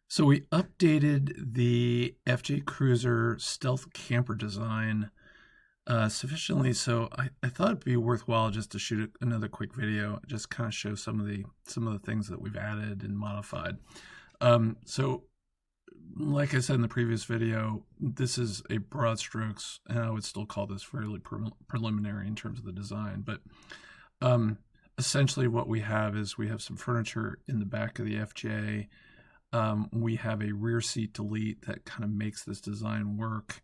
So we updated the FJ Cruiser stealth camper design sufficiently, so I thought it'd be worthwhile just to shoot another quick video, just kind of show some of the things that we've added and modified. So, like I said in the previous video, this is a broad strokes, and I would still call this fairly preliminary in terms of the design. But um, essentially, what we have is we have some furniture in the back of the FJ. We have a rear seat delete that kind of makes this design work.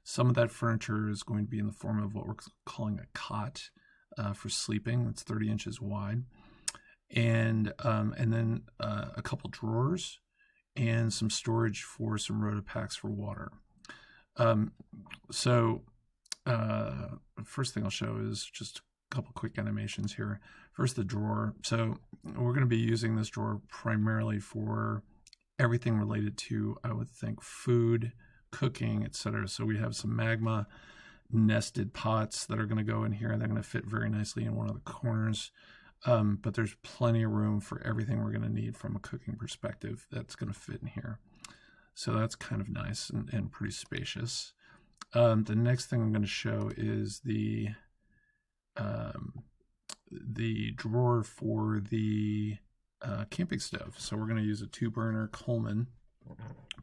Some of that furniture is going to be in the form of what we're calling a cot for sleeping. That's 30 inches wide, and then a couple drawers and some storage for some Rotopacks for water. Um, so first thing I'll show is just a couple quick animations here. First, the drawer. So we're going to be using this drawer primarily for everything related to, I would think, food, cooking, etc. So we have some Magma nested pots that are going to go in here. They're going to fit very nicely in one of the corners. But there's plenty of room for everything we're going to need from a cooking perspective that's going to fit in here. So that's kind of nice and pretty spacious. The next thing I'm going to show is the drawer for the camping stove. So we're going to use a 2-burner Coleman.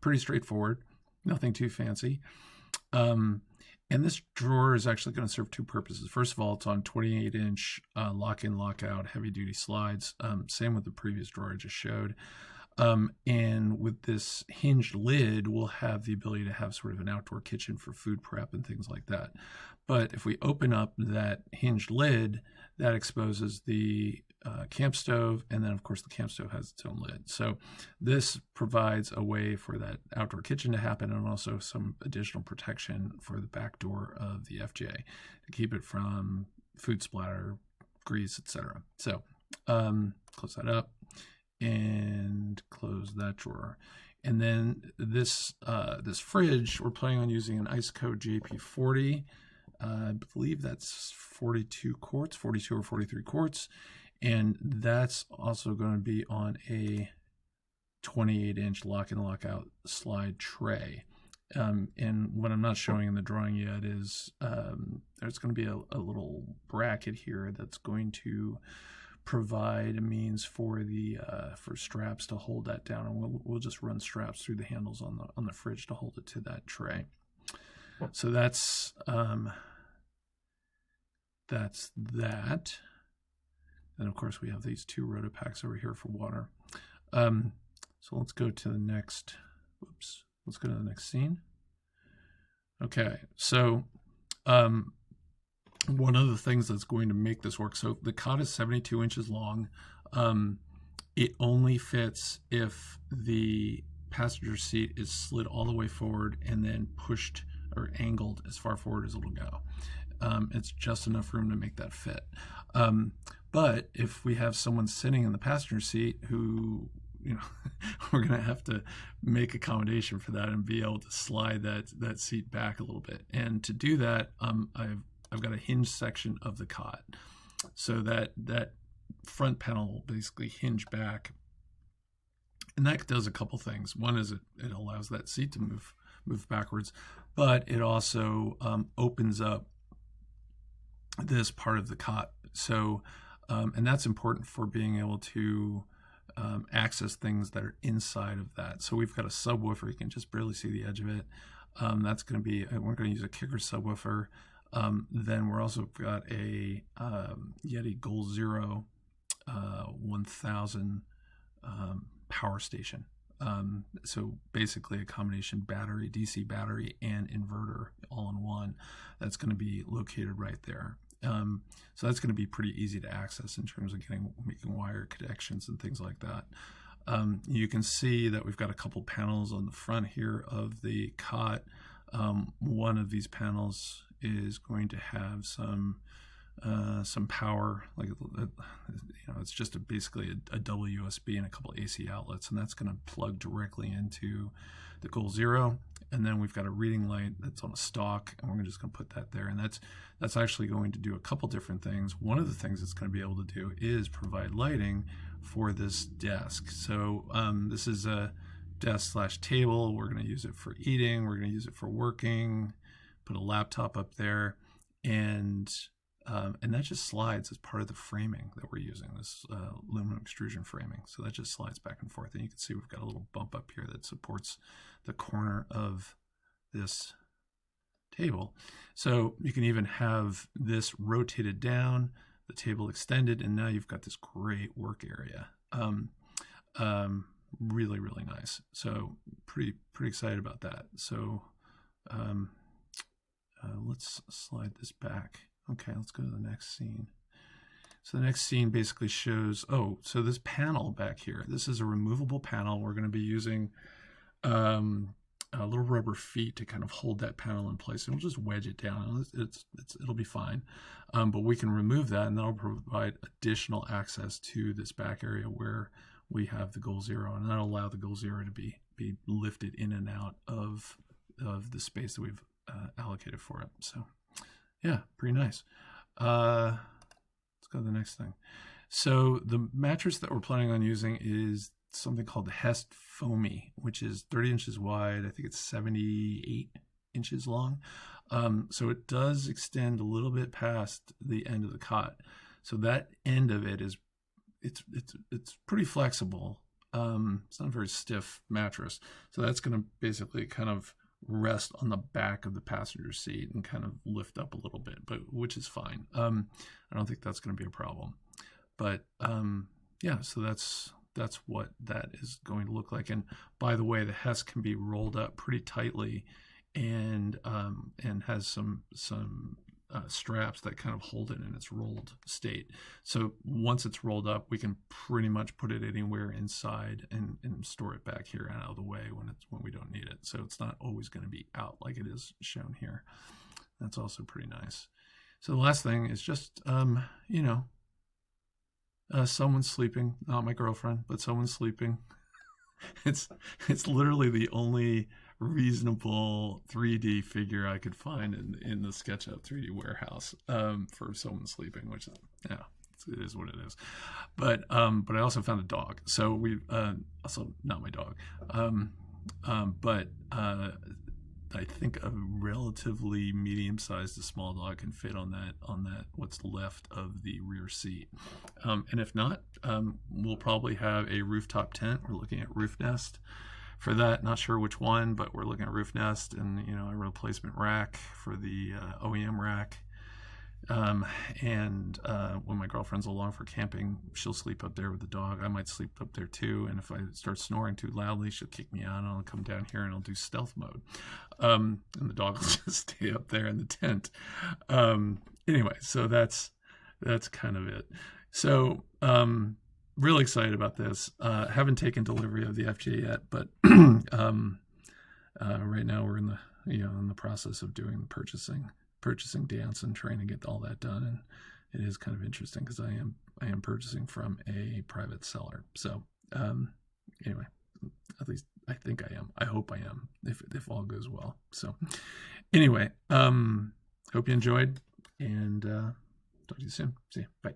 Pretty straightforward, nothing too fancy. And this drawer is actually going to serve two purposes. First of all, it's on 28-inch lock-in, lock-out, heavy-duty slides. Same with the previous drawer I just showed. And with this hinged lid, we'll have the ability to have sort of an outdoor kitchen for food prep and things like that. But if we open up that hinged lid, that exposes the camp stove, and then of course the camp stove has its own lid. So this provides a way for that outdoor kitchen to happen, and also some additional protection for the back door of the FJ to keep it from food splatter, grease, etc. So close that up and close that drawer. And then this fridge, we're planning on using an Iceco JP40. I believe that's 42 quarts, 42 or 43 quarts. And that's also going to be on a 28-inch lock-in, lock-out slide tray. And what I'm not showing in the drawing yet is there's going to be a little bracket here that's going to provide a means for the for straps to hold that down, and we'll just run straps through the handles on the fridge to hold it to that tray. So that's that. And of course we have these two Rotopacks over here for water. So let's go to the next. Let's go to the next scene. Okay, so one of the things that's going to make this work, so the cot is 72 inches long. It only fits if the passenger seat is slid all the way forward and then pushed or angled as far forward as it'll go. It's just enough room to make that fit. But if we have someone sitting in the passenger seat who, we're going to have to make accommodation for that and be able to slide that seat back a little bit. And to do that, I've got a hinge section of the cot, so that front panel will basically hinge back, and that does a couple things. One is it allows that seat to move backwards, but it also opens up this part of the cot. So and that's important for being able to access things that are inside of that. So we've got a subwoofer. You can just barely see the edge of it. That's going to be, we're going to use a kicker subwoofer. Then we're also got a Yeti Goal Zero 1000 power station. So basically a combination battery, DC battery, and inverter all in one. That's going to be located right there. So that's going to be pretty easy to access in terms of making wire connections and things like that. You can see that we've got a couple panels on the front here of the cot. One of these panels is going to have some power, like it's just basically a double USB and a couple AC outlets, and that's going to plug directly into the Goal Zero. And then we've got a reading light that's on a stalk, and we're just going to put that there. And that's actually going to do a couple different things. One of the things it's going to be able to do is provide lighting for this desk. So this is desk/table. We're going to use it for eating. We're going to use it for working. Put a laptop up there, and that just slides as part of the framing that we're using, this aluminum extrusion framing. So that just slides back and forth, and you can see we've got a little bump up here that supports the corner of this table. So you can even have this rotated down, the table extended, and now you've got this great work area. Really, really nice. So pretty excited about that. So let's slide this back. Okay, let's go to the next scene. So the next scene basically shows, so this panel back here, this is a removable panel. We're going to be using little rubber feet to kind of hold that panel in place, and we'll just wedge it down. It'll be fine, but we can remove that, and that'll provide additional access to this back area where we have the Goal Zero, and that'll allow the Goal Zero to be lifted in and out of the space that we've allocated for it. So yeah, pretty nice. Let's go to the next thing. So the mattress that we're planning on using is something called the Hest Foamy, which is 30 inches wide. I think it's 78 inches long. So it does extend a little bit past the end of the cot. So that end of it is, it's pretty flexible. It's not a very stiff mattress. So that's going to basically kind of rest on the back of the passenger seat and kind of lift up a little bit, which is fine. I don't think that's going to be a problem. But yeah, so that's what that is going to look like. And by the way, the Hest can be rolled up pretty tightly, and has some straps that kind of hold it in its rolled state. So once it's rolled up, we can pretty much put it anywhere inside and store it back here and out of the way when we don't need it. So it's not always going to be out like it is shown here. That's also pretty nice. So the last thing is just someone's sleeping, not my girlfriend, but someone's sleeping. It's literally the only reasonable 3D figure I could find in the SketchUp 3D warehouse for someone sleeping, which is, yeah, it is what it is. But I also found a dog. So we also not my dog, but I think a relatively medium-sized to small dog can fit on that what's left of the rear seat. And if not, we'll probably have a rooftop tent. We're looking at Roof Nest for that. Not sure which one, but we're looking at Roof Nest, and a replacement rack for the OEM rack. And when my girlfriend's along for camping, she'll sleep up there with the dog. I might sleep up there too, and if I start snoring too loudly, she'll kick me out, and I'll come down here and I'll do stealth mode. And the dog will just stay up there in the tent. Anyway, so that's kind of it. So really excited about this. Haven't taken delivery of the FJ yet, but right now we're in the process of doing the purchasing dance and trying to get all that done. And it is kind of interesting because I am purchasing from a private seller. So anyway, at least I think I am. I hope I am, if all goes well. So anyway, hope you enjoyed, and talk to you soon. See you. Bye.